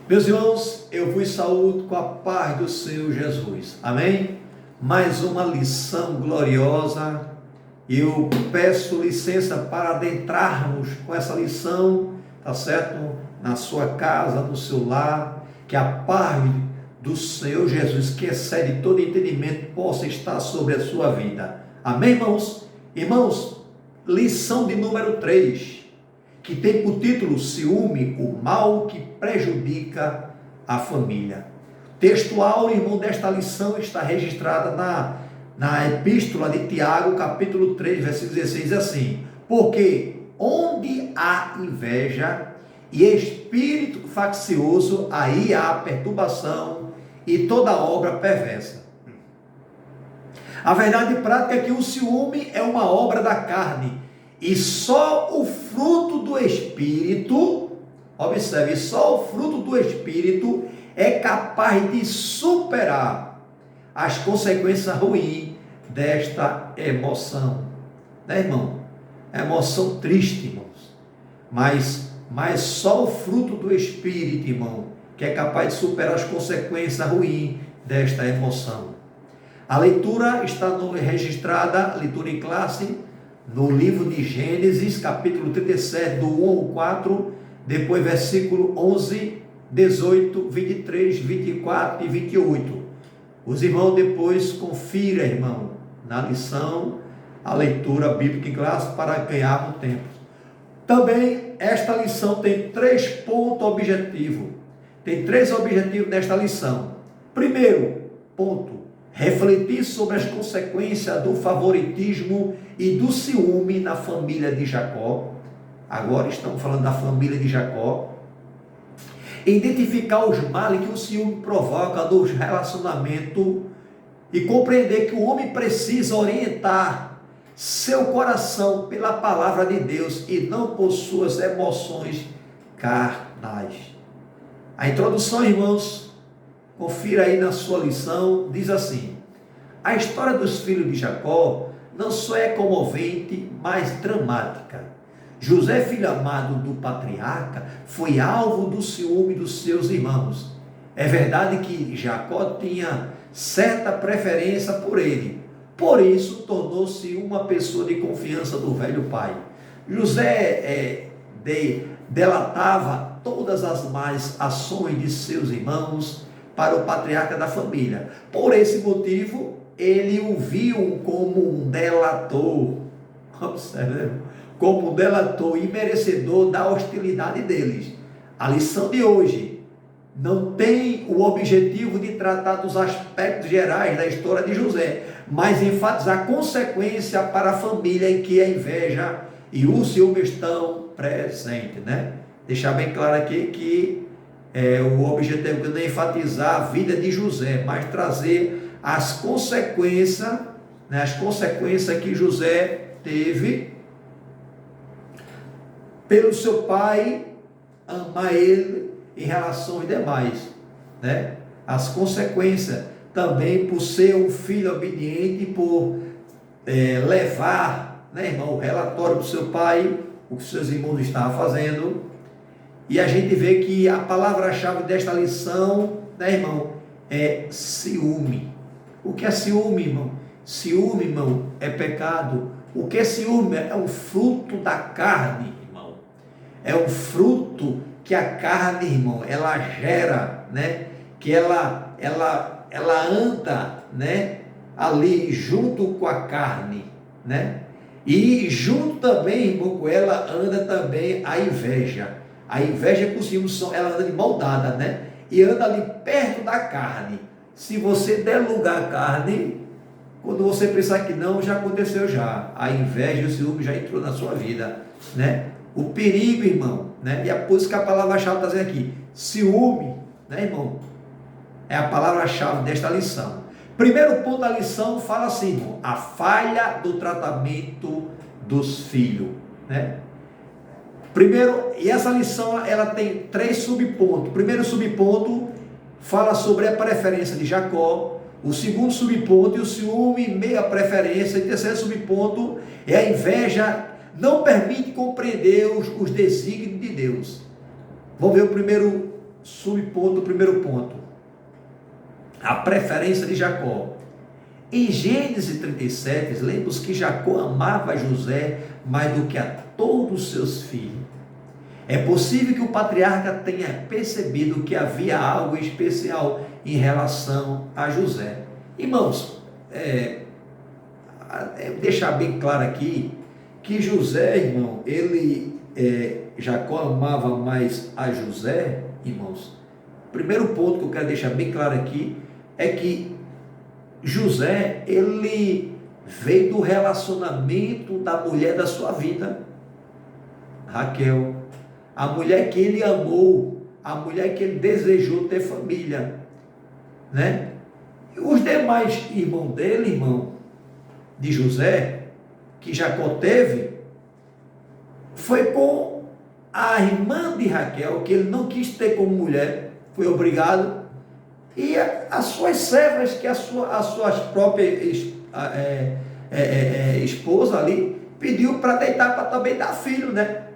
Meus irmãos, eu vos saúdo com a paz do Senhor Jesus. Amém? Mais uma lição gloriosa. Eu peço licença para adentrarmos com essa lição, tá certo? Na sua casa, no seu lar, que a paz do Senhor Jesus, que excede todo entendimento, possa estar sobre a sua vida. Amém, irmãos? Irmãos, lição de número 3. Que tem por título Ciúme, o mal que prejudica a família. Textual, irmão, desta lição está registrada na epístola de Tiago, capítulo 3, versículo 16, diz assim: porque onde há inveja e espírito faccioso, aí há perturbação e toda obra perversa. A verdade prática é que o ciúme é uma obra da carne, e só o fruto do Espírito, observe, só o fruto do Espírito é capaz de superar as consequências ruins desta emoção. Né, irmão? É emoção triste, irmãos. Mas só o fruto do Espírito, irmão, que é capaz de superar as consequências ruins desta emoção. A leitura está registrada, leitura em classe, no livro de Gênesis, capítulo 37, do 1 ao 4, depois versículo 11, 18, 23, 24 e 28. Os irmãos depois confiram, irmão, na lição, a leitura bíblica em classe para ganharmos tempo. Também esta lição tem 3 pontos objetivos. Tem 3 objetivos nesta lição. Primeiro ponto: refletir sobre as consequências do favoritismo e do ciúme na família de Jacó. Agora estamos falando da família de Jacó. Identificar os males que o ciúme provoca nos relacionamentos e compreender que o homem precisa orientar seu coração pela palavra de Deus e não por suas emoções carnais. A introdução, irmãos, confira aí na sua lição, diz assim: a história dos filhos de Jacó não só é comovente, mas dramática. José, filho amado do patriarca, foi alvo do ciúme dos seus irmãos. É verdade que Jacó tinha certa preferência por ele, por isso tornou-se uma pessoa de confiança do velho pai. José delatava todas as más ações de seus irmãos para o patriarca da família. Por esse motivo, ele o viu como um delator, como um delator e merecedor da hostilidade deles. A lição de hoje não tem o objetivo de tratar dos aspectos gerais da história de José, mas enfatizar a consequência para a família em que a inveja e o ciúme estão presentes, né? Deixar bem claro aqui que o objetivo não é enfatizar a vida de José, mas trazer as consequências, né, as consequências que José teve pelo seu pai amar ele em relação aos demais, né? As consequências também por ser um filho obediente, por levar, né, irmão, o relatório do seu pai, o que seus irmãos estavam fazendo. E a gente vê que a palavra-chave desta lição, né, irmão, é ciúme. O que é ciúme, irmão? Ciúme, irmão, é pecado. O que é ciúme? É um fruto da carne, irmão. É um fruto que a carne, irmão, ela gera, né? Que ela anda, né? Ali junto com a carne, né? E junto também, irmão, com ela anda também a inveja. A inveja com o ciúme, ela anda de mão dada, né? E anda ali perto da carne. Se você der lugar à carne, quando você pensar que não, já aconteceu já. A inveja e o ciúme já entrou na sua vida, né? O perigo, irmão, né? E é por isso que a palavra-chave está dizendo aqui, ciúme, né, irmão? É a palavra-chave desta lição. Primeiro ponto da lição fala assim, irmão, a falha do tratamento dos filhos, né? Primeiro, e essa lição ela tem 3 subpontos. O primeiro subponto fala sobre a preferência de Jacó. O segundo subponto é o ciúme, meia preferência. E o terceiro subponto é a inveja, não permite compreender os desígnios de Deus. Vamos ver o primeiro subponto do primeiro ponto, a preferência de Jacó. Em Gênesis 37, lemos que Jacó amava José mais do que a todos os seus filhos. É possível que o patriarca tenha percebido que havia algo especial em relação a José. Irmãos, deixar bem claro aqui que José, irmão, Jacó amava mais a José, irmãos. O primeiro ponto que eu quero deixar bem claro aqui é que José, ele veio do relacionamento da mulher da sua vida, Raquel, a mulher que ele amou, a mulher que ele desejou ter família, né? Os demais irmãos dele, irmão, de José, que Jacó teve, foi com a irmã de Raquel, que ele não quis ter como mulher, foi obrigado, e as suas servas, que as suas próprias esposas ali, pediu para deitar, para também dar filho, né?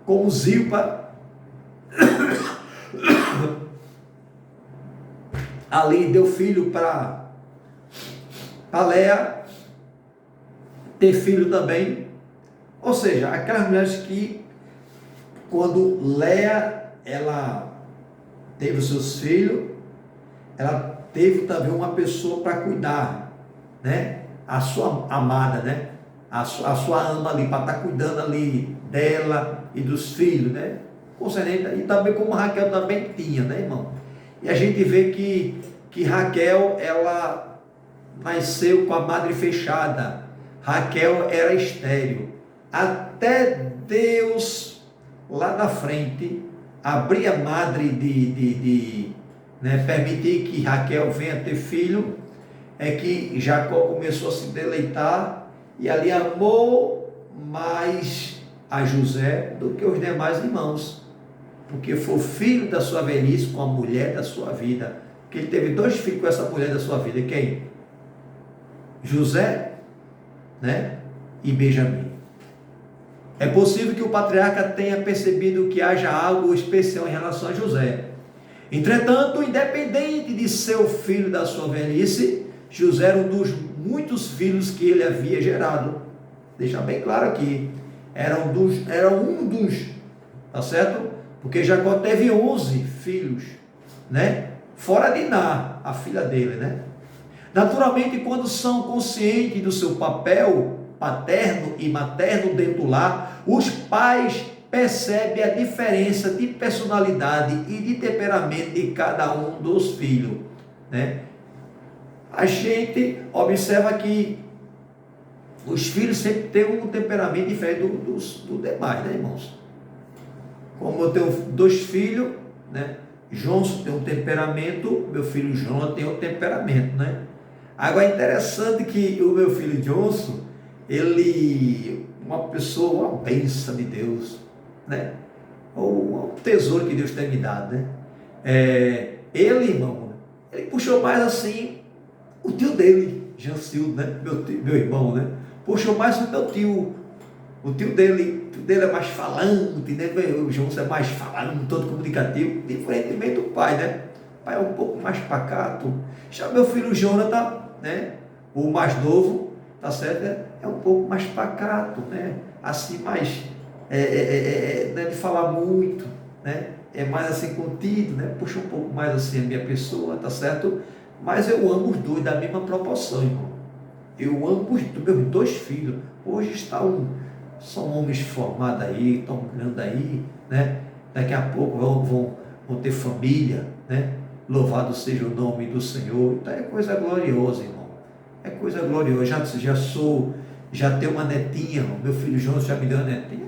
Como Zilpa, ali deu filho para Léa, ter filho também. Ou seja, aquelas mulheres que, quando Léa, ela teve os seus filhos, ela teve também uma pessoa para cuidar, né? A sua amada, né? A sua ama ali, para estar cuidando ali dela e dos filhos, né? E também como Raquel também tinha, né, irmão? E a gente vê que Raquel, ela nasceu com a madre fechada. Raquel era estéril. Até Deus, lá na frente, abrir a madre né, permitir que Raquel venha ter filho, é que Jacó começou a se deleitar e ali amou mais a José do que os demais irmãos, porque foi o filho da sua velhice com a mulher da sua vida, que ele teve 2 filhos com essa mulher da sua vida. Quem? José, né? E Benjamim. É possível que o patriarca tenha percebido que haja algo especial em relação a José. Entretanto, independente de ser o filho da sua velhice, José era um dos muitos filhos que ele havia gerado. Deixa bem claro aqui. Era um dos, tá certo? Porque Jacó teve 11 filhos, né? Fora Diná, a filha dele, né? Naturalmente, quando são conscientes do seu papel paterno e materno dentro do lar, os pais percebem a diferença de personalidade e de temperamento de cada um dos filhos, né? A gente observa que os filhos sempre têm um temperamento diferente do demais, né, irmãos? Como eu tenho 2 filhos, né? Johnson tem um temperamento, meu filho João tem um temperamento, né? Agora é interessante que o meu filho Johnson, ele, uma pessoa, uma bênção de Deus, né? Ou um tesouro que Deus tem me dado, né? Ele, irmão, ele puxou mais assim o tio dele, Jancildo, né? Meu irmão, né? Puxou mais o meu tio. O tio dele é mais falante, né? O João é mais falante, todo comunicativo, diferentemente do pai, né? O pai é um pouco mais pacato. Já meu filho Jonathan, né? O mais novo, tá certo? É um pouco mais pacato, né? Assim, mais não é de falar muito, né? É mais assim contido, né? Puxa um pouco mais assim a minha pessoa, tá certo? Mas eu amo os dois da mesma proporção, irmão. Eu amo os meus 2 filhos. Hoje são homens formados aí, estão grandes aí, né? Daqui a pouco vão ter família, né? Louvado seja o nome do Senhor. Então é coisa gloriosa, irmão. É coisa gloriosa. Já tenho uma netinha, irmão. Meu filho João já me deu uma netinha.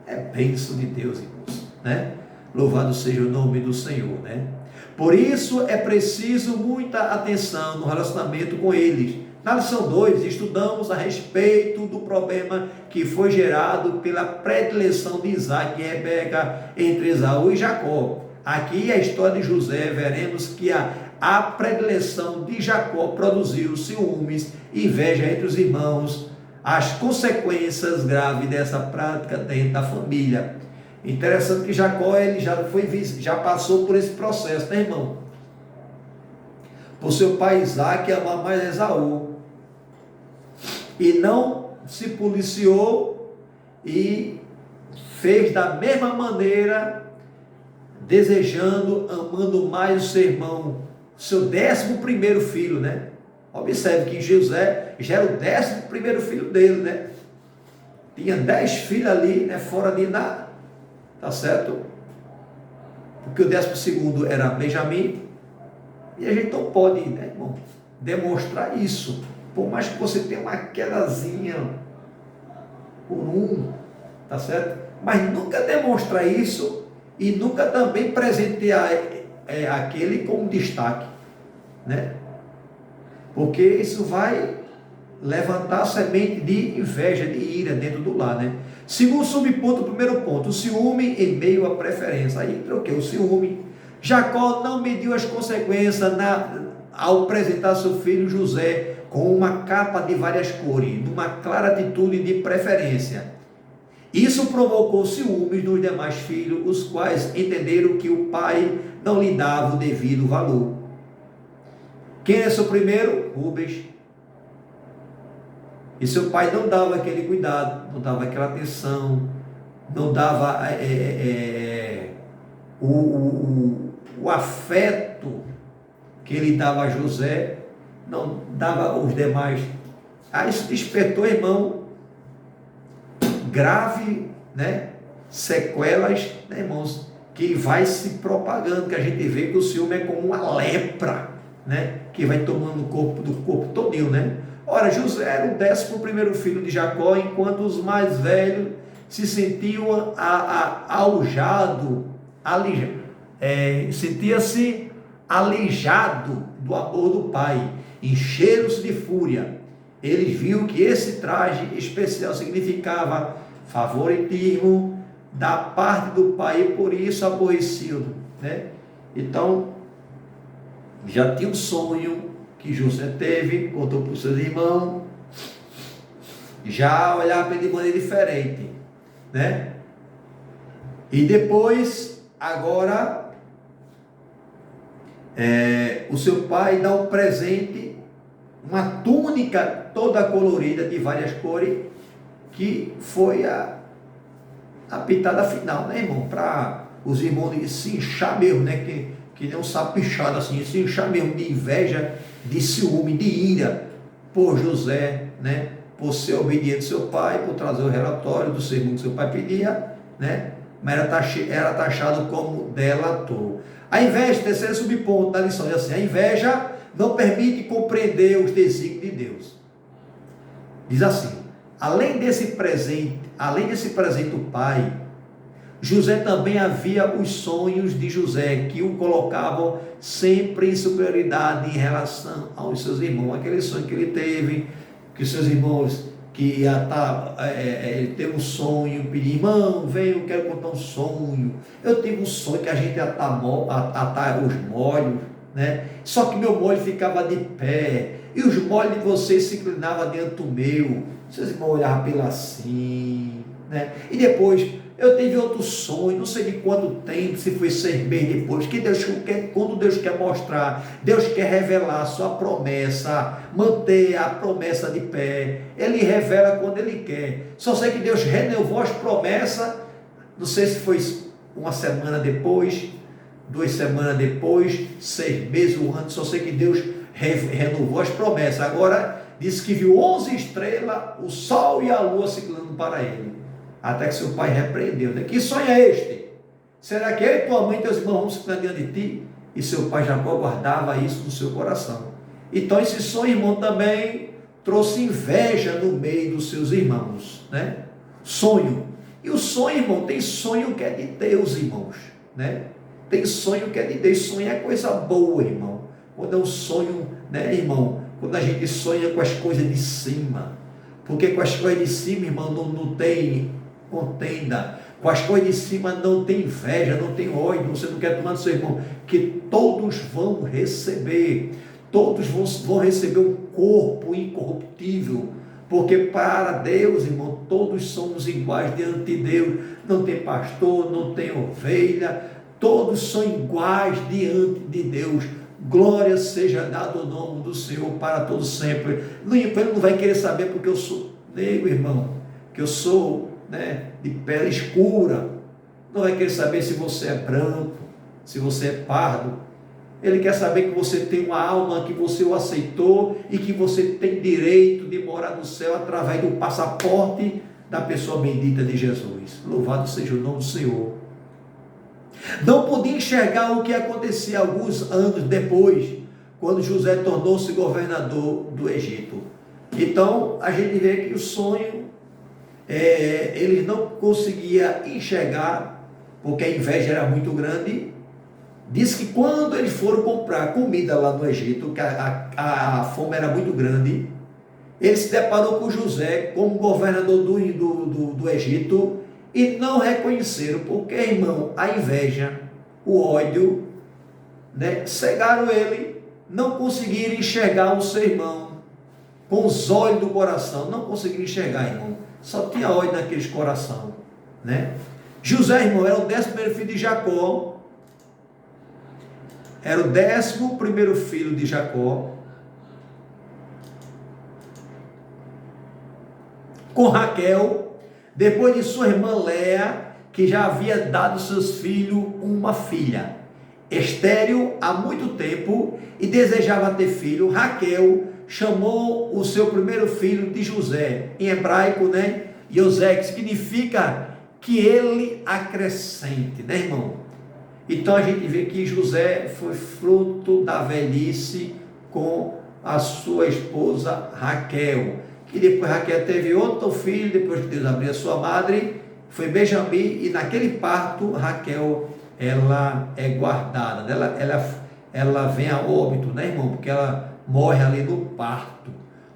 É bênção de Deus, irmãos, né? Louvado seja o nome do Senhor, né? Por isso é preciso muita atenção no relacionamento com eles. Na lição 2, estudamos a respeito do problema que foi gerado pela predileção de Isaac e Rebeca entre Esaú e Jacó. Aqui a história de José, veremos que a predileção de Jacó produziu ciúmes, inveja entre os irmãos, as consequências graves dessa prática dentro da família. Interessante que Jacó ele já passou por esse processo, né, irmão? Por seu pai Isaac amar mais Esaú. E não se policiou e fez da mesma maneira, desejando, amando mais o seu irmão, seu 11º filho, né? Observe que José já era o 11º filho dele, né? Tinha 10 filhos ali, né? Fora de nada, tá certo? Porque o 12º era Benjamim, e a gente não pode, né, irmão, demonstrar isso, por mais que você tenha uma quedazinha por um, tá certo? Mas nunca demonstrar isso e nunca também presentear aquele como destaque, né? Porque isso vai levantar a semente de inveja, de ira dentro do lar, né? Segundo subponto, primeiro ponto, o ciúme em meio à preferência. Aí entra o que? O ciúme. Jacó não mediu as consequências ao apresentar seu filho José com uma capa de várias cores, numa clara atitude de preferência. Isso provocou ciúmes nos demais filhos, os quais entenderam que o pai não lhe dava o devido valor. Quem é seu primeiro? Rubens. E seu pai não dava aquele cuidado, não dava aquela atenção, não dava o afeto que ele dava a José, não dava aos demais. Aí isso despertou, irmão, grave, né, sequelas, né, irmãos, que vai se propagando, que a gente vê que o ciúme é como uma lepra, né, que vai tomando o corpo do corpo todinho, né? Ora, José era o 11º filho de Jacó, enquanto os mais velhos se sentiam sentia-se alijado do amor do pai, encheram-se de fúria. Eles viram que esse traje especial significava favoritismo da parte do pai e por isso aborreciam, né? Então, já tinha um sonho que José teve, contou para os seus irmãos, já olhava para ele de maneira diferente, né? E depois, agora, o seu pai dá um presente, uma túnica toda colorida de várias cores, que foi a pitada final, né, irmão? Para os irmãos se inchar mesmo, né? Que nem um sapichado assim, se inchar mesmo de inveja, de ciúme, de ira por José, né? Por ser obediente ao seu pai, por trazer o relatório do sermão que seu pai pedia, né? Mas era taxado como delator. A inveja, terceiro subponto da lição, é assim: a inveja não permite compreender os desígnios de Deus. Diz assim: além desse presente do pai, José também havia os sonhos de José, que o colocavam sempre em superioridade em relação aos seus irmãos. Aquele sonho que ele teve, que os seus irmãos, que ia estar, ele teve um sonho, pediu: irmão, vem, eu quero contar um sonho. Eu tive um sonho que a gente ia atar os molhos, né? Só que meu molho ficava de pé, e os molhos de vocês se inclinavam diante do meu. Seus irmãos olhavam pelo assim, né? E depois eu tive outro sonho, não sei de quanto tempo, se foi 6 meses depois, que Deus quer, quando Deus quer mostrar, Deus quer revelar a sua promessa, manter a promessa de pé. Ele revela quando Ele quer. Só sei que Deus renovou as promessas, não sei se foi uma semana depois, 2 semanas depois, 6 meses, um ano, só sei que Deus renovou as promessas. Agora, disse que viu 11 estrelas, o sol e a lua se inclinando para ele. Até que seu pai repreendeu, né? Que sonho é este? Será que eu e tua mãe e teus irmãos vão se inclinar diante de ti? E seu pai Jacó guardava isso no seu coração. Então esse sonho, irmão, também trouxe inveja no meio dos seus irmãos, né? Sonho. E o sonho, irmão, tem sonho que é de Deus, irmãos, né? Tem sonho que é de Deus. Sonho é coisa boa, irmão. Quando é um sonho, né, irmão? Quando a gente sonha com as coisas de cima. Porque com as coisas de cima, irmão, não tem contenda. Com as coisas de cima não tem inveja, não tem ódio. Você não quer tomar do seu irmão. Que todos vão receber. Todos vão receber um corpo incorruptível. Porque para Deus, irmão, todos somos iguais diante de Deus. não tem pastor, não tem ovelha, todos são iguais diante de Deus. Glória seja dado o nome do Senhor para todos sempre. Ele não vai querer saber porque eu sou negro, irmão, que eu sou, de pele escura. Não vai querer saber se você é branco, se você é pardo. Ele quer saber que você tem uma alma, que você o aceitou e que você tem direito de morar no céu através do passaporte da pessoa bendita de Jesus. Louvado seja o nome do Senhor. Não podia enxergar o que acontecia alguns anos depois, quando José tornou-se governador do Egito. Então, a gente vê que o sonho, eles não conseguiam enxergar, porque a inveja era muito grande. Diz que quando eles foram comprar comida lá no Egito, que a fome era muito grande, ele se deparou com José como governador do Egito e não reconheceram, porque, irmão, a inveja, o ódio, cegaram ele, não conseguiram enxergar o seu irmão com os olhos do coração, não conseguiram enxergar, irmão, só tinha ódio naqueles coração, José, irmão, era o 11º filho de Jacó. Era o 11º filho de Jacó, com Raquel, depois de sua irmã Léa, que já havia dado seus filhos uma filha, estéril há muito tempo, e desejava ter filho. Raquel chamou o seu primeiro filho de José, em hebraico, José, que significa que ele acrescente, irmão? Então a gente vê que José foi fruto da velhice com a sua esposa Raquel, que depois Raquel teve outro filho, depois que Deus abriu a sua madre, foi Benjamim, e naquele parto Raquel, ela é guardada, ela vem a óbito, irmão, porque ela morre ali no parto.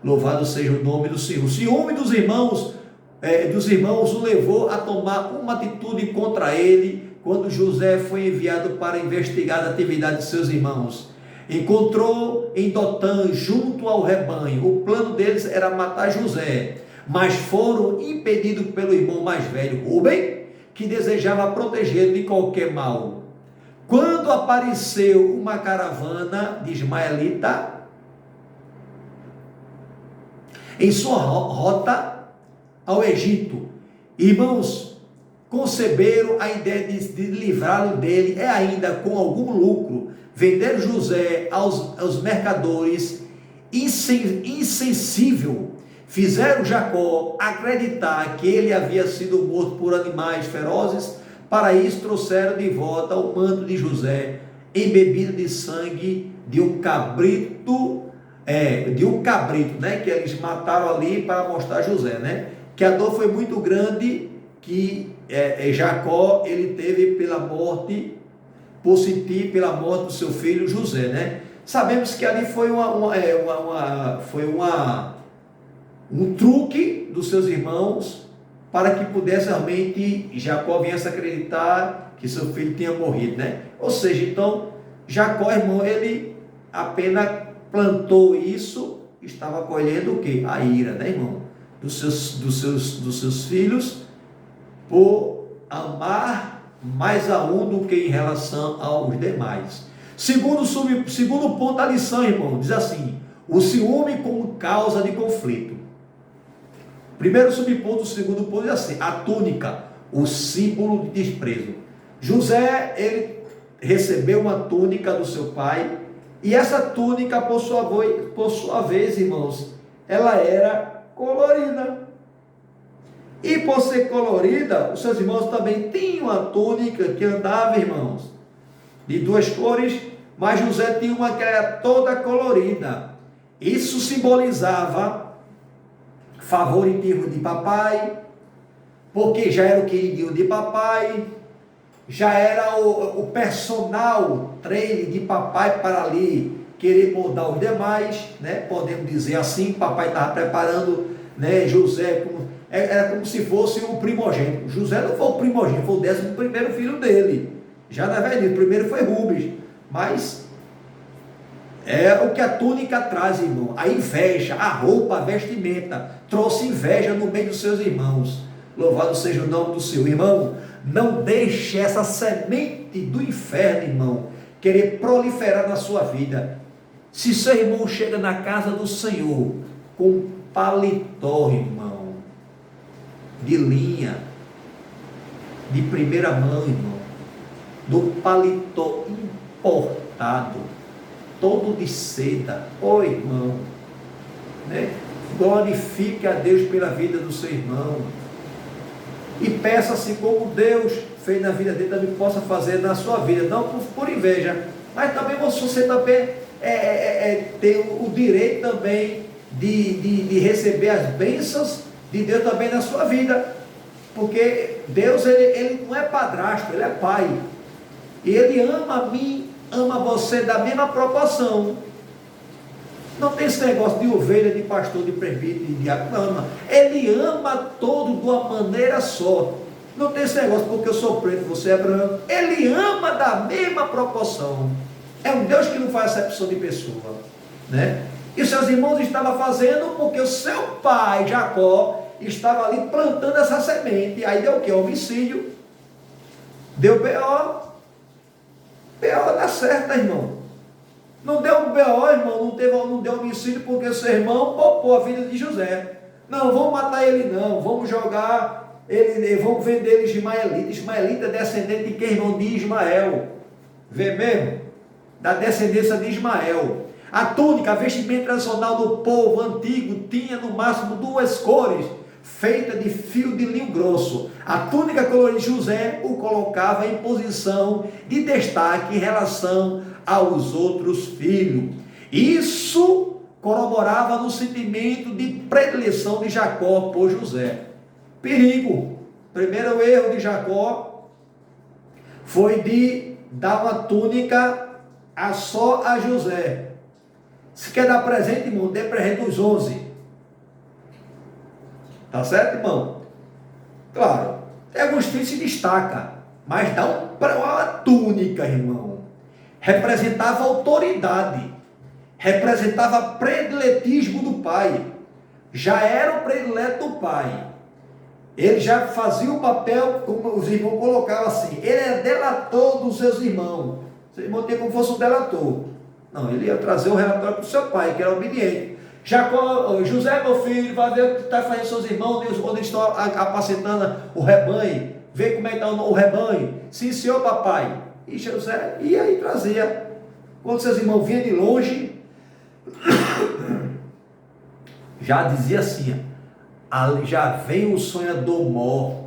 Louvado seja o nome do Senhor. O ciúme dos irmãos o levou a tomar uma atitude contra ele, quando José foi enviado para investigar a atividade de seus irmãos. Encontrou em Dotã, junto ao rebanho. O plano deles era matar José, mas foram impedidos pelo irmão mais velho, Rubem, que desejava protegê-lo de qualquer mal. Quando apareceu uma caravana de ismaelita em sua rota ao Egito, irmãos, conceberam a ideia de livrá-lo dele, ainda com algum lucro, vender José aos mercadores. Insensível, fizeram Jacó acreditar que ele havia sido morto por animais ferozes. Para isso trouxeram de volta o manto de José, embebido de sangue de um cabrito, que eles mataram ali para mostrar José, que a dor foi muito grande que Jacó ele teve pela morte do seu filho José, Sabemos que ali foi um truque dos seus irmãos para que pudesse realmente Jacó viesse a acreditar que seu filho tinha morrido, Ou seja, então Jacó, irmão, ele apenas plantou isso, estava colhendo o quê? A ira, irmão, dos seus filhos, por amar mais a um do que em relação aos demais. Segundo ponto da lição, irmão, diz assim: o ciúme como causa de conflito. Primeiro subponto, o segundo ponto diz assim: a túnica, o símbolo de desprezo. José, ele recebeu uma túnica do seu pai, e essa túnica, por sua vez, irmãos, ela era colorida. E por ser colorida, os seus irmãos também tinham uma túnica que andava, irmãos, de duas cores, mas José tinha uma que era toda colorida. Isso simbolizava favoritismo de papai, porque já era o queridinho de papai, já era o personal trainer de papai para ali querer moldar os demais, Podemos dizer assim, papai estava preparando, José era como se fosse o primogênito. José não foi o primogênito, foi o 11º filho dele. Já na verdade, o primeiro foi Rubens. Mas é o que a túnica traz, irmão. A inveja, a roupa, a vestimenta, trouxe inveja no meio dos seus irmãos. Louvado seja o nome do Senhor. Irmão, Não deixe essa semente do inferno, irmão, querer proliferar na sua vida. Se seu irmão chega na casa do Senhor com paletó, irmão, de linha, de primeira mão, irmão, do paletó importado, todo de seda, ô irmão, né? Glorifique a Deus pela vida do seu irmão e peça assim como Deus fez na vida dele, também possa fazer na sua vida, não por inveja, mas também você também ter o direito também de receber as bênçãos de Deus também na sua vida, porque Deus ele não é padrasto, ele é pai, e ele ama a mim, ama você da mesma proporção. Não tem esse negócio de ovelha, de pastor, de presbítero, de diácono, não. Ele ama todos de uma maneira só. Não tem esse negócio porque eu sou preto, você é branco. Ele ama da mesma proporção. É um Deus que não faz acepção de pessoa, né? E seus irmãos estavam fazendo porque o seu pai, Jacó, estava ali plantando essa semente. Aí deu o quê? Homicídio. Deu B.O. B.O. dá certo, irmão. Não deu B.O., irmão, não deu homicídio porque seu irmão poupou a vida de José. Não, vamos matar ele não, vamos jogar ele, vamos vender ele Ismaelita. Ismaelita é descendente de quem, irmão? De Ismael. Vê mesmo? Da descendência de Ismael. A túnica, a vestimenta tradicional do povo antigo, tinha no máximo 2 cores, feita de fio de linho grosso. A túnica colorida de José o colocava em posição de destaque em relação aos outros filhos. Isso corroborava no sentimento de predileção de Jacó por José. Perigo. Primeiro erro de Jacó foi de dar uma túnica só a José. Se quer dar presente, irmão, dê presente dos 11. Tá certo, irmão? Claro, tem alguns filhos que se destaca, mas dá uma túnica, irmão. Representava autoridade, representava prediletismo do pai. Já era o predileto do pai. Ele já fazia o papel, como os irmãos colocavam assim, ele é delator dos seus irmãos. Seu irmão tinha como fosse um delator. Não, ele ia trazer o relatório para o seu pai, que era obediente. Jacó, José, meu filho, vai ver o que está fazendo seus irmãos, onde eles estão apacentando o rebanho, ver como é que está o rebanho. Sim, senhor, papai. E José ia e trazia. Quando seus irmãos vinham de longe, já dizia assim, já vem o sonhador mor,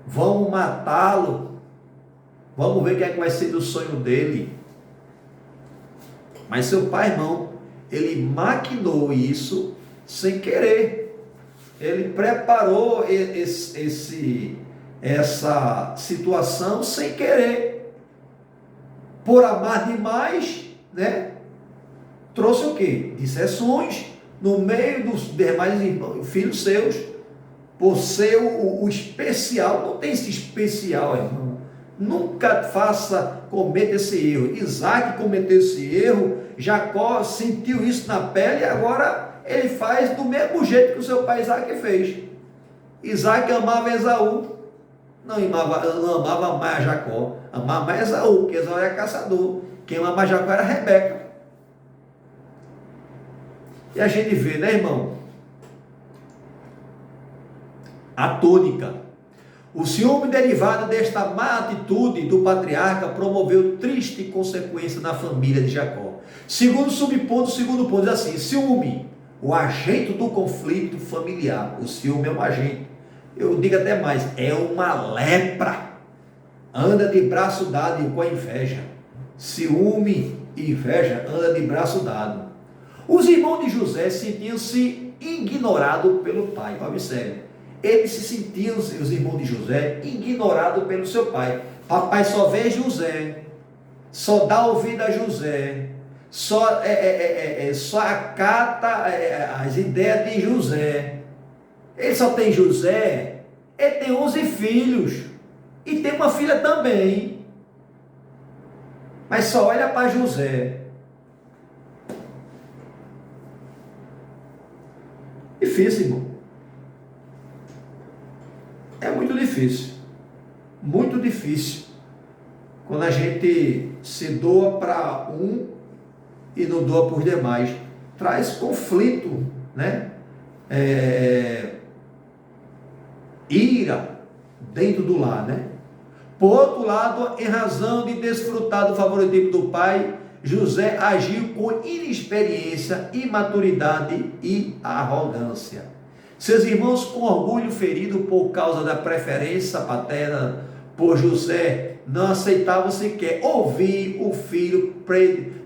vamos matá-lo, vamos ver o que é que vai ser do sonho dele. Mas seu pai, irmão, ele maquinou isso sem querer. Ele preparou essa situação sem querer. Por amar demais, né? Trouxe o quê? Dissensões no meio dos demais irmãos, filhos seus. Por ser o especial, não tem esse especial, irmão. Nunca cometa esse erro. Isaac cometeu esse erro, Jacó sentiu isso na pele e agora ele faz do mesmo jeito que o seu pai Isaac fez. Isaac amava Esaú, não amava mais Jacó, amava mais Esaú, porque Esaú era caçador. Quem amava Jacó era Rebeca. E a gente vê, né, irmão? A tônica. O ciúme derivado desta má atitude do patriarca promoveu triste consequência na família de Jacó. Segundo ponto diz assim: ciúme, o agente do conflito familiar. O ciúme é um agente. Eu digo até mais, é uma lepra. Anda de braço dado com a inveja. Ciúme e inveja anda de braço dado. Os irmãos de José sentiam-se ignorados pelo pai. Observe. Eles se sentiam, os irmãos de José, ignorados pelo seu pai. Papai só vê José, só dá ouvido a José, só acata as ideias de José. Ele só tem José, ele tem 11 filhos, e tem uma filha também, mas só olha para José. Difícil, irmão. É muito difícil. difícil. Quando a gente se doa para um e não doa para os demais, traz conflito, né? Ira dentro do lar, né? Por outro lado, em razão de desfrutar do favoritismo do pai, José agiu com inexperiência, imaturidade e arrogância. Seus irmãos, com orgulho ferido por causa da preferência paterna por José, não aceitavam sequer ouvir o filho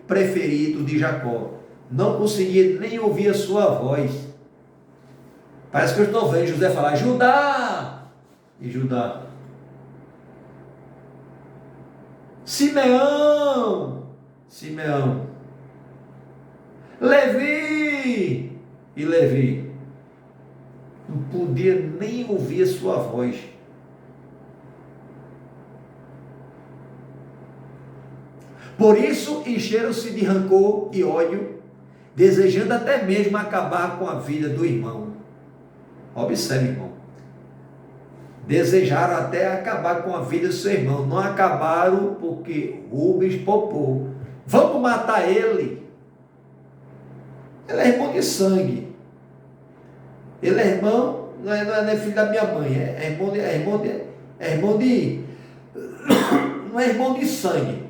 preferido de Jacó. Não conseguia nem ouvir a sua voz. Parece que eu estou vendo José falar: Judá! E Judá: Simeão! Simeão. Levi! E Levi. Não podia nem ouvir a sua voz. Por isso encheram-se de rancor e ódio, desejando até mesmo acabar com a vida do irmão. Observe, irmão. Desejaram até acabar com a vida do seu irmão. Não acabaram porque Rubens popou: vamos matar ele. Ele é irmão de sangue. Ele é irmão, não é filho da minha mãe. Não é irmão de sangue.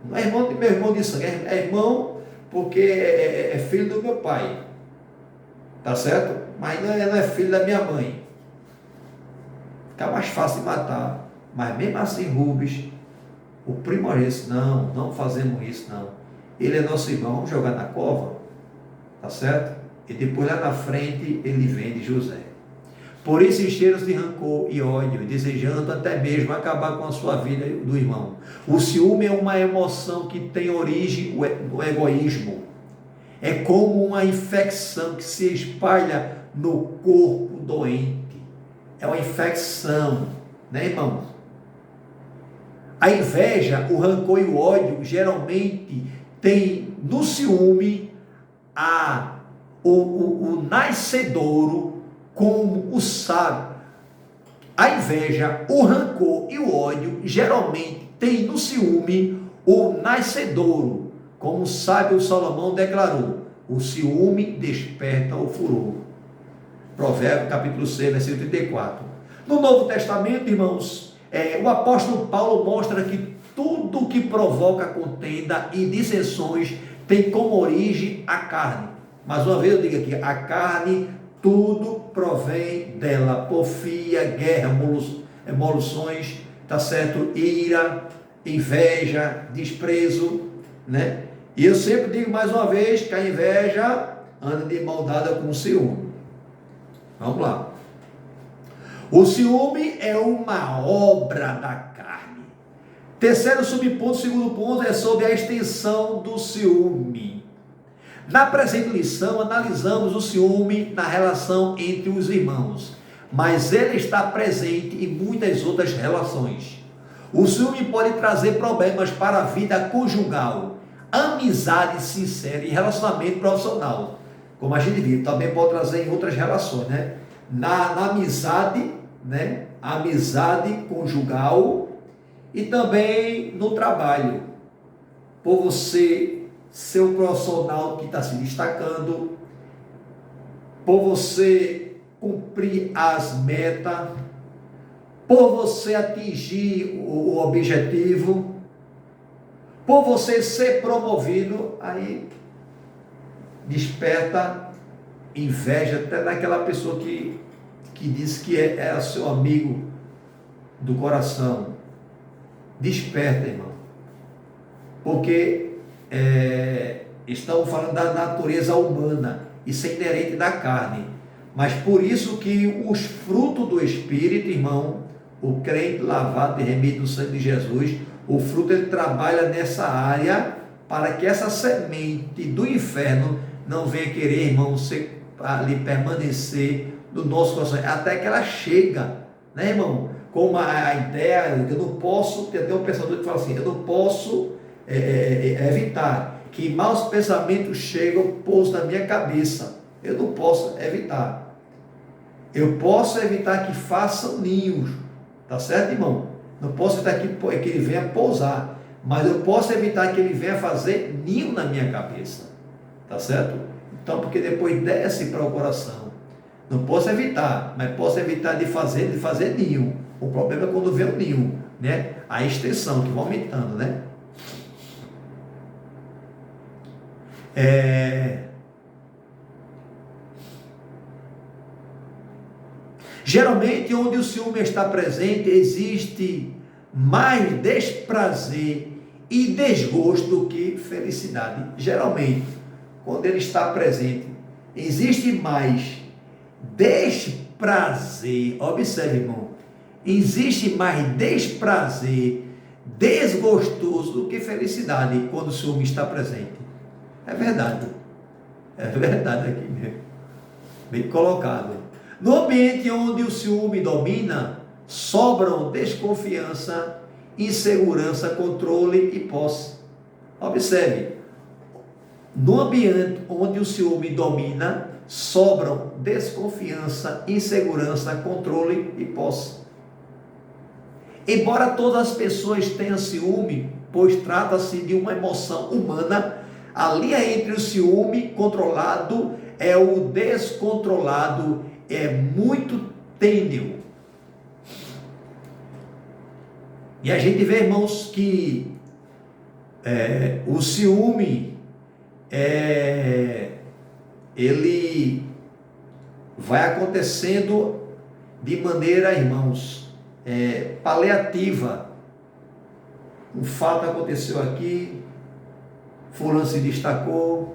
Não é irmão de meu irmão de sangue. É irmão porque é filho do meu pai. Tá certo? Mas não é filho da minha mãe. Fica mais fácil de matar. Mas mesmo assim, Rubens, o primogênito, não fazemos isso, não. Ele é nosso irmão, vamos jogar na cova. Tá certo? E depois lá na frente ele vende José. Por isso encheram-se de rancor e ódio, desejando até mesmo acabar com a sua vida do irmão. O ciúme é uma emoção que tem origem no egoísmo. É como uma infecção que se espalha no corpo doente. É uma infecção, né, irmãos? A inveja, o rancor e o ódio geralmente tem no ciúme o nascedouro como o sábio. A inveja, o rancor e o ódio geralmente tem no ciúme o nascedouro, como o sábio Salomão declarou: o ciúme desperta o furor. Provérbios capítulo 6, versículo 34. No Novo Testamento, irmãos, o apóstolo Paulo mostra que tudo que provoca contenda e dissensões tem como origem a carne. Mais uma vez eu digo aqui: a carne, tudo provém dela. Porfia, guerra, emoluções, tá certo? Ira, inveja, desprezo, né? E eu sempre digo mais uma vez que a inveja anda de mão dada com o ciúme. Vamos lá. O ciúme é uma obra da carne. Terceiro subponto, segundo ponto, é sobre a extensão do ciúme. Na presente lição, analisamos o ciúme na relação entre os irmãos, mas ele está presente em muitas outras relações. O ciúme pode trazer problemas para a vida conjugal, amizade sincera e relacionamento profissional. Como a gente viu, também pode trazer em outras relações, né? Na amizade, né? Amizade conjugal e também no trabalho. Por você ser um profissional que está se destacando, por você cumprir as metas, por você atingir o objetivo, por você ser promovido, aí desperta inveja até daquela pessoa que diz que é seu amigo do coração. Desperta, irmão. Porque estamos falando da natureza humana, isso é inerente da carne. Mas por isso que os frutos do Espírito, irmão, o crente lavado e remido no sangue de Jesus, o fruto ele trabalha nessa área para que essa semente do inferno não venha querer, irmão, ali permanecer no nosso coração, até que ela chega, né, irmão? Com a ideia, eu não posso, tem até um pensador que fala assim: eu não posso evitar que maus pensamentos chegam pouso na minha cabeça. Eu não posso evitar. Eu posso evitar que façam ninhos, tá certo, irmão? Não posso evitar que ele venha pousar, mas eu posso evitar que ele venha fazer ninho na minha cabeça. Tá certo? Então, porque depois desce para o coração. Não posso evitar, mas posso evitar de fazer ninho. O problema é quando vem o ninho, né? A extensão que vai aumentando, né? Geralmente, onde o ciúme está presente, existe mais desprazer e desgosto que felicidade. Geralmente, quando ele está presente, existe mais desprazer. Observe, irmão, existe mais desprazer, desgostoso do que felicidade quando o ciúme está presente. É verdade aqui mesmo, bem colocado. No ambiente onde o ciúme domina, sobram desconfiança, insegurança, controle e posse. Observe, no ambiente onde o ciúme domina, sobram desconfiança, insegurança, controle e posse. Embora todas as pessoas tenham ciúme, pois trata-se de uma emoção humana, a linha entre o ciúme controlado e o descontrolado é muito tênue. E a gente vê, irmãos, que o ciúme ele vai acontecendo de maneira, irmãos, paliativa. Um fato aconteceu aqui, fulano se destacou,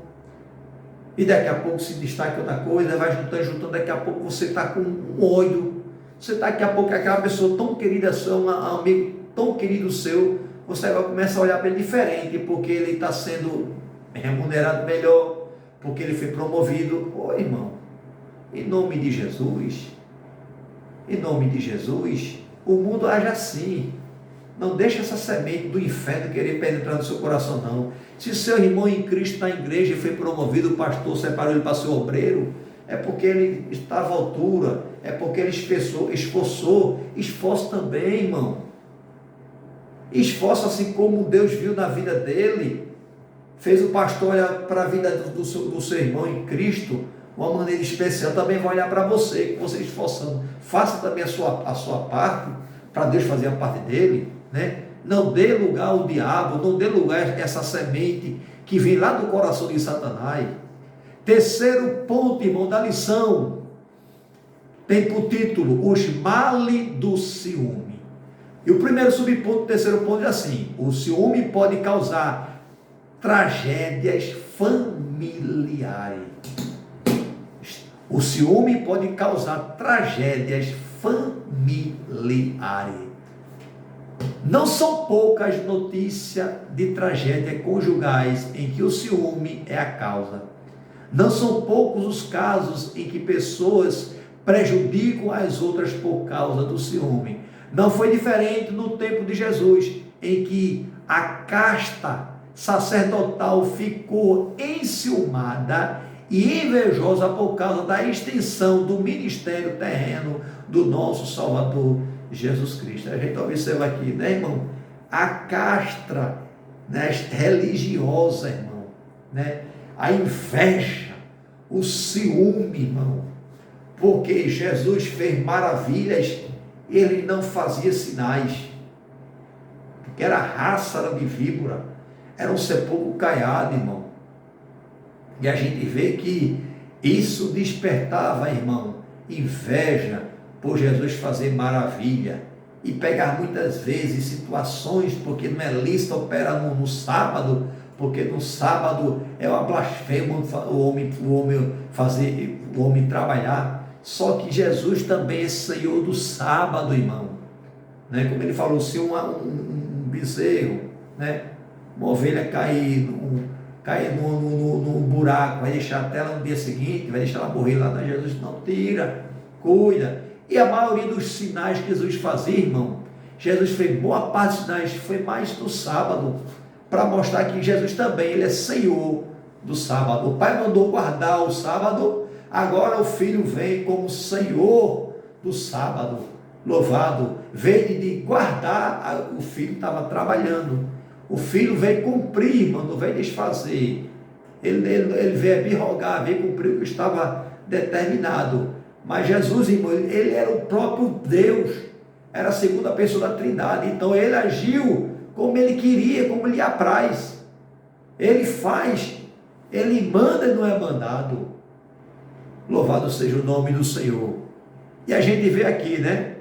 e daqui a pouco se destaca outra coisa, vai juntando, daqui a pouco você está com um ódio, você está daqui a pouco aquela pessoa tão querida sua, um amigo tão querido seu, você vai começar a olhar para ele diferente, porque ele está sendo remunerado melhor, porque ele foi promovido. Ô irmão, em nome de Jesus, o mundo age assim. Não deixa essa semente do inferno querer penetrar no seu coração, não. Se seu irmão em Cristo na igreja foi promovido, o pastor separou ele para ser obreiro, é porque ele estava à altura, é porque ele esforçou. Esforço também, irmão. Esforço assim como Deus viu na vida dele, fez o pastor olhar para a vida do seu irmão em Cristo, de uma maneira especial, também vai olhar para você, que você esforçando. Faça também a sua parte, para Deus fazer a parte dele, né? Não dê lugar ao diabo, não dê lugar a essa semente que vem lá do coração de Satanás. Terceiro ponto, irmão, da lição, tem por título, os males do ciúme. E o primeiro subponto, o terceiro ponto é assim: o ciúme pode causar tragédias familiares. O ciúme pode causar tragédias familiares. Não são poucas notícias de tragédias conjugais em que o ciúme é a causa. Não são poucos os casos em que pessoas prejudicam as outras por causa do ciúme. Não foi diferente no tempo de Jesus, em que a casta sacerdotal ficou enciumada e invejosa por causa da extensão do ministério terreno do nosso Salvador Jesus Cristo. A gente observa aqui, né, irmão? A castra, né, religiosa, irmão, né? A inveja, o ciúme, irmão, porque Jesus fez maravilhas, ele não fazia sinais, porque era raça de víbora, era um sepulcro caiado, irmão. E a gente vê que isso despertava, irmão, inveja por Jesus fazer maravilha e pegar muitas vezes situações, porque não é lícito operar no sábado, porque no sábado é uma blasfêmia o homem trabalhar. Só que Jesus também é Senhor do sábado, irmão, né? Como ele falou, se um bezerro, né, uma ovelha cair num buraco, vai deixar até lá no dia seguinte, vai deixar ela morrer lá, na Jesus não tira, cuida. E a maioria dos sinais que Jesus fazia, irmão, Jesus fez boa parte dos sinais, foi mais no sábado, para mostrar que Jesus também, ele é Senhor do sábado. O Pai mandou guardar o sábado, agora o Filho vem como Senhor do sábado. Louvado veio de guardar, o filho estava trabalhando. O filho veio cumprir, irmão, não veio desfazer. Ele veio abirrogar, veio cumprir o que estava determinado. Mas Jesus, irmão, ele era o próprio Deus, era a segunda pessoa da Trindade. Então ele agiu como ele queria, como lhe apraz. Ele faz, ele manda e não é mandado. Louvado seja o nome do Senhor. E a gente vê aqui, né?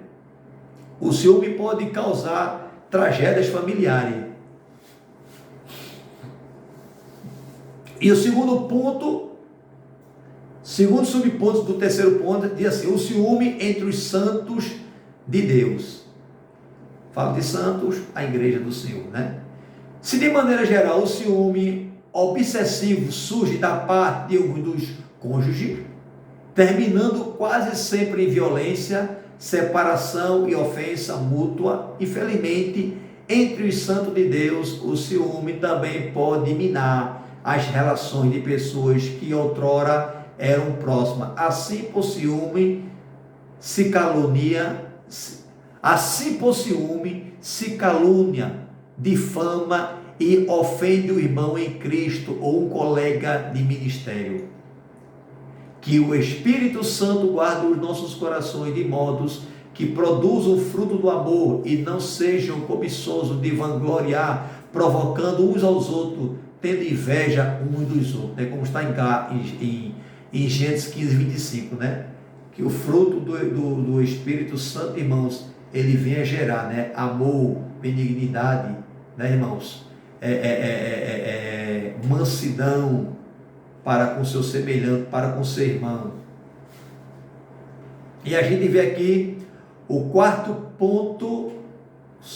O ciúme pode causar tragédias familiares. E o segundo ponto, segundo subponto do terceiro ponto, diz assim: o ciúme entre os santos de Deus. Falo de santos, a igreja do Senhor, né? Se de maneira geral o ciúme obsessivo surge da parte de um dos cônjuges, terminando quase sempre em violência, separação e ofensa mútua, infelizmente, entre os santos de Deus, o ciúme também pode minar as relações de pessoas que outrora eram próximas. Assim, por ciúme, se calunia, difama e ofende o irmão em Cristo ou um colega de ministério. Que o Espírito Santo guarde os nossos corações de modos que produzam o fruto do amor e não sejam cobiçosos de vangloriar, provocando uns aos outros, tendo inveja uns dos outros, né? Como está em Gênesis 15, 25, né? Que o fruto do Espírito Santo, irmãos, ele vem a gerar, né? Amor, benignidade, né, irmãos? Mansidão para com seu semelhante, para com seu irmão. E a gente vê aqui o quarto ponto,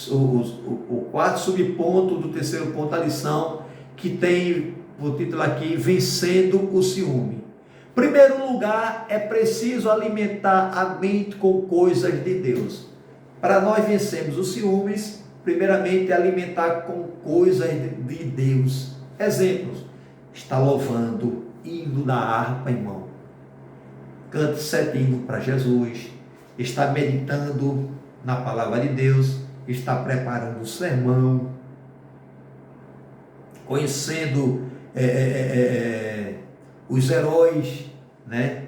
o quarto subponto do terceiro ponto da lição, que tem o título aqui: vencendo o ciúme. Primeiro lugar, é preciso alimentar a mente com coisas de Deus. Para nós vencermos os ciúmes, primeiramente é alimentar com coisas de Deus. Exemplos: está louvando, hino da harpa, irmão. Cante 7 hinos para Jesus. Está meditando na palavra de Deus. Está preparando o sermão. Conhecendo os heróis, né,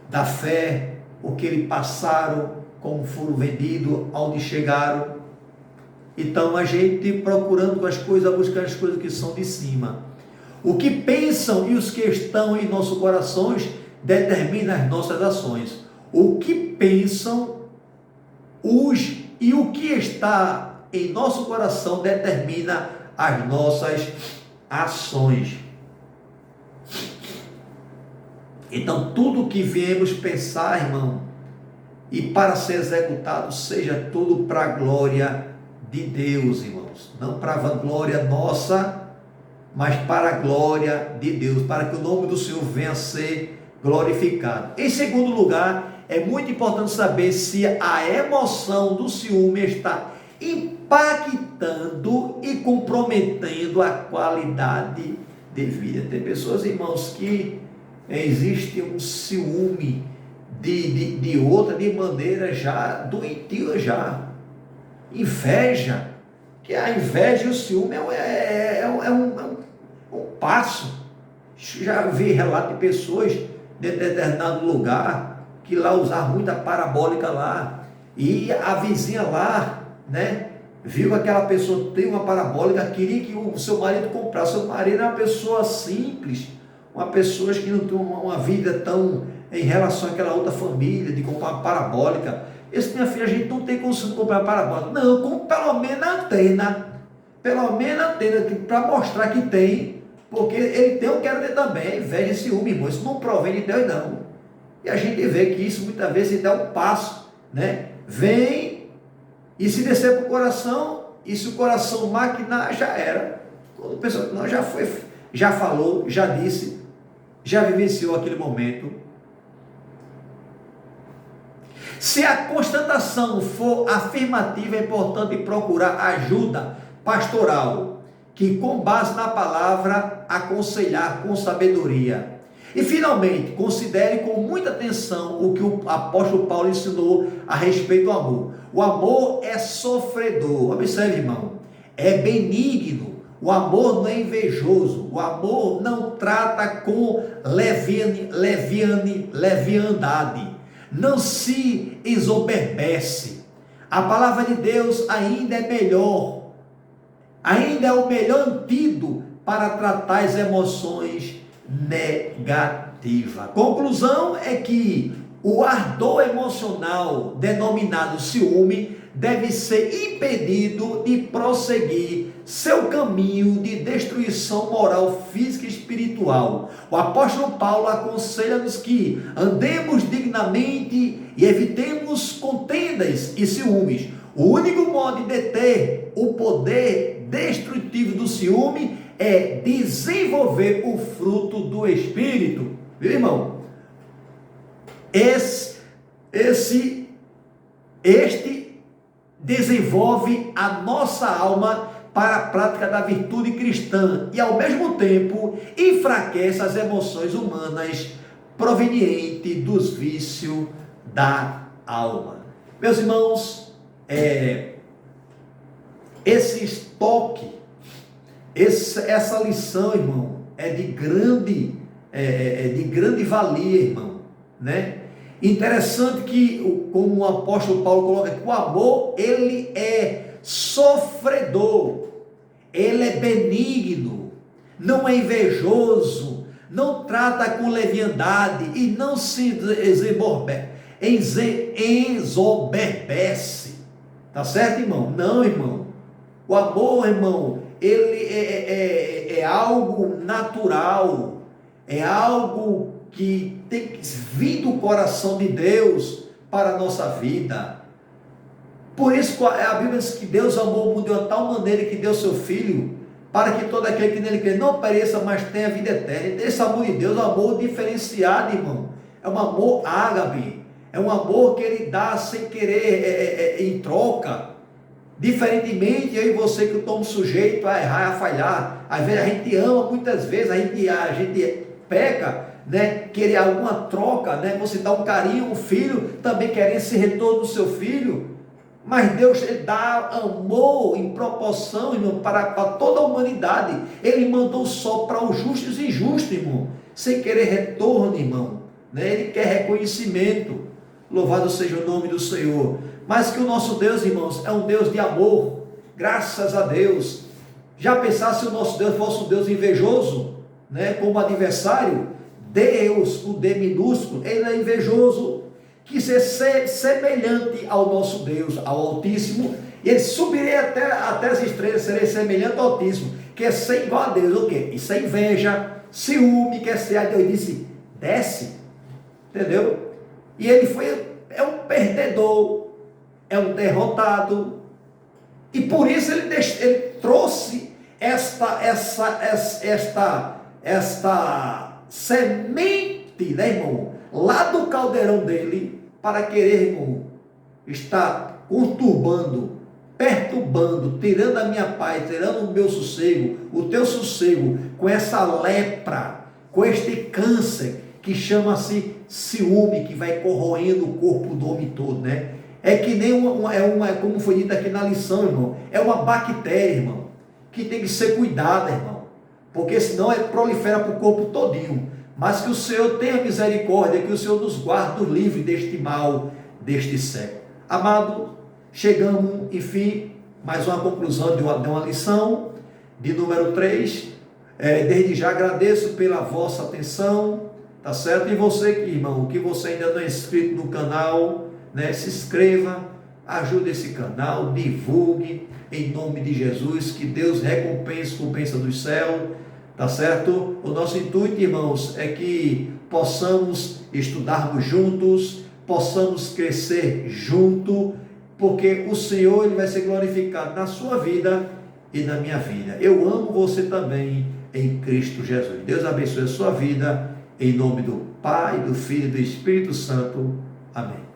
da fé, o que eles passaram, como foram vendidos, onde chegaram. Então a gente procurando as coisas, buscar as coisas que são de cima. O que pensam e os que estão em nossos corações determina as nossas ações. O que pensam e o que está em nosso coração determina as nossas ações. Então tudo que viemos pensar, irmão, e para ser executado, seja tudo para a glória de Deus, irmãos. Não para a vanglória nossa, mas para a glória de Deus, para que o nome do Senhor venha a ser glorificado. Em segundo lugar, é muito importante saber se a emoção do ciúme está impactando e comprometendo a qualidade de vida. Tem pessoas, irmãos, que existe um ciúme de outra de maneira já doentia, já inveja, que a inveja e o ciúme é um passo. Já vi relato de pessoas de determinado lugar que lá usavam muita parabólica lá, e a vizinha lá, né, viu aquela pessoa tem uma parabólica, queria que o seu marido comprasse. Seu marido é uma pessoa simples, uma pessoa que não tem uma vida tão em relação àquela outra família, de comprar uma parabólica. Esse, minha filha, a gente não tem condição de comprar uma parabólica. Não, com pelo menos a antena, para mostrar que tem, porque ele tem, eu quero ter também. Inveja e ciúme, irmão, isso não provém de Deus, não. E a gente vê que isso muitas vezes dá um passo, né? Vem, e se descer para o coração, e se o coração maquinar, já era. Quando a pessoa não, já foi, já falou, já disse, já vivenciou aquele momento. Se a constatação for afirmativa, é importante procurar ajuda pastoral, que com base na palavra aconselhar com sabedoria. E finalmente, considere com muita atenção o que o apóstolo Paulo ensinou a respeito do amor. O amor é sofredor. Observe, irmão, é benigno. O amor não é invejoso. O amor não trata com leviandade. Não se ensoberbece. A palavra de Deus ainda é melhor. Ainda é o melhor antídoto para tratar as emoções negativas. Conclusão é que o ardor emocional denominado ciúme deve ser impedido de prosseguir seu caminho de destruição moral, física e espiritual. O apóstolo Paulo aconselha-nos que andemos dignamente e evitemos contendas e ciúmes. O único modo de deter o poder destrutivo do ciúme é desenvolver o fruto do Espírito. Viu, irmão? Este desenvolve a nossa alma para a prática da virtude cristã e, ao mesmo tempo, enfraquece as emoções humanas provenientes dos vícios da alma. Meus irmãos, esse estoque, essa lição, irmão, é de grande valia, irmão, né? Interessante que, como o apóstolo Paulo coloca, que o amor, ele é sofredor, ele é benigno, não é invejoso, não trata com leviandade e não se ensoberbece. Tá certo, irmão? Não, irmão. O amor, irmão, ele é algo natural, é algo que tem que vir do coração de Deus para a nossa vida. Por isso a Bíblia diz que Deus amou o mundo de uma tal maneira que deu seu Filho, para que todo aquele que nele crê não pereça, mas tenha vida eterna. Esse amor de Deus é um amor diferenciado, irmão. É um amor ágape, é um amor que ele dá sem querer, em troca. Diferentemente, eu e você que estamos sujeitos a errar, a falhar. Às vezes a gente ama, muitas vezes a gente peca, né? Querer alguma troca, né? Você dá um carinho, um filho também querendo esse retorno do seu filho. Mas Deus, ele dá amor em proporção, irmão, para toda a humanidade. Ele mandou só para os justos e injustos, irmão, sem querer retorno, irmão, né? Ele quer reconhecimento. Louvado seja o nome do Senhor. Mas que o nosso Deus, irmãos, é um Deus de amor. Graças a Deus. Já pensasse se o nosso Deus fosse um Deus invejoso, né? Como adversário? Deus, o D minúsculo, ele é invejoso. Que ser semelhante ao nosso Deus, ao Altíssimo, e ele subiria até as estrelas, seria semelhante ao Altíssimo, que é ser igual a Deus. O quê? Isso é inveja, ciúme, quer ser. Aí Deus disse, desce, entendeu? E ele é um perdedor, é um derrotado, e por isso ele trouxe esta semente, né, irmão, lá do caldeirão dele, para querer, irmão, estar conturbando, perturbando, tirando a minha paz, tirando o meu sossego, o teu sossego, com essa lepra, com este câncer, que chama-se ciúme, que vai corroendo o corpo do homem todo, né? É que nem como foi dito aqui na lição, irmão, é uma bactéria, irmão, que tem que ser cuidada, irmão, porque senão prolifera para o corpo todinho. Mas que o Senhor tenha misericórdia, que o Senhor nos guarde livre deste mal, deste século. Amado, chegamos, enfim, mais uma conclusão de uma lição, de número 3. Desde já agradeço pela vossa atenção, tá certo? E você, irmão, que você ainda não é inscrito no canal, né? Se inscreva, ajude esse canal, divulgue, em nome de Jesus, que Deus recompense com bênção do céu. Tá certo? O nosso intuito, irmãos, é que possamos estudarmos juntos, possamos crescer junto, porque o Senhor, ele vai ser glorificado na sua vida e na minha vida. Eu amo você também em Cristo Jesus. Deus abençoe a sua vida, em nome do Pai, do Filho e do Espírito Santo. Amém.